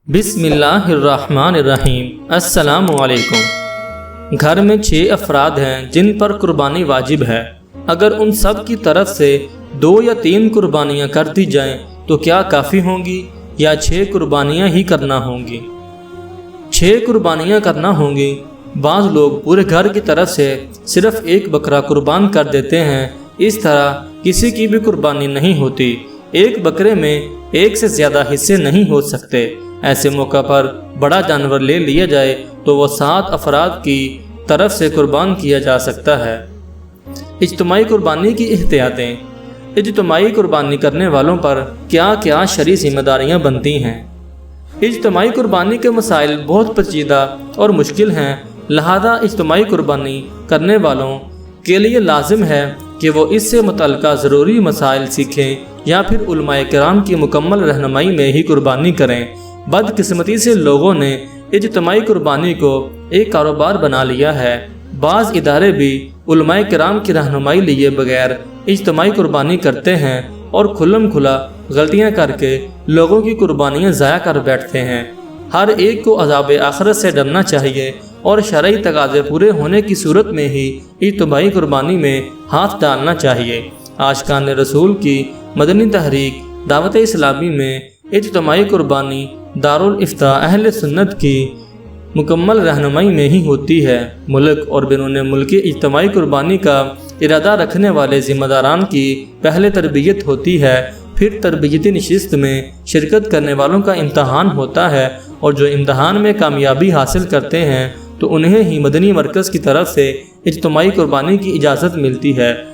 बिस्मिल्लाहिर्रहमानिर्रहीम। अस्सलाम वालेकुम। घर में 6 अफराद हैं जिन पर कुर्बानी वाजिब है। अगर उन सब की तरफ से 2 या 3 कुर्बानियाँ कर दी जाएं तो क्या काफ़ी होंगी या 6 कुर्बानियाँ ही करना होंगी? 6 कुर्बानियाँ करना होंगी। बाज़ लोग पूरे घर की तरफ से सिर्फ़ एक बकरा कुर्बान कर देते हैं। इस तरह किसी की भी कुर्बानी नहीं होती। एक बकरे में एक से ज़्यादा हिस्से नहीं हो सकते। ऐसे मौका पर बड़ा जानवर ले लिया जाए तो वह 7 अफराद की तरफ से कुर्बान किया जा सकता है। इज्तमाई कुर्बानी की एहतियातें। इज्तमाई कुर्बानी करने वालों पर क्या क्या शरई जिम्मेदारियां बनती हैं? इज्तमाई कुर्बानी के मसाइल बहुत पेचीदा और मुश्किल हैं, लिहाजा इज्तमाई कुर्बानी करने वालों के लिए लाजिम है कि वो इससे मुतल्लिका ज़रूरी मसाइल सीखें या फिर उलमाए किराम की मुकम्मल रहनुमाई में ही कुर्बानी करें। बदकिस्मती से लोगों ने इज्तमाई कुर्बानी को एक कारोबार बना लिया है। बाज़ इदारे भी उलमाए किराम की रहनुमाई लिए बगैर इज्तमाई कुर्बानी करते हैं और खुल्लम खुला गलतियां करके लोगों की कुर्बानियां ज़ाया कर बैठते हैं। हर एक को अज़ाब आखिरत से डरना चाहिए और शरई तकाज़े पूरे होने की सूरत में ही इज्तमाई कुर्बानी में हाथ डालना चाहिए। आशिकान रसूल की मदनी तहरीक दावत इस्लामी में इज्तमाई कुर्बानी दारुल इफ्ता अहले सुन्नत की मुकम्मल रहनुमाई में ही होती है। मुल्क और बिनूने मुल्की इज्तमाई कुर्बानी का इरादा रखने वाले ज़िम्मेदारान की पहले तरबियत होती है, फिर तरबियती नशिस्त में शिरकत करने वालों का इम्तहान होता है और जो इम्तहान में कामयाबी हासिल करते हैं तो उन्हें ही मदनी मरकज़ की तरफ से इज्तमाई कुर्बानी की इजाज़त मिलती है।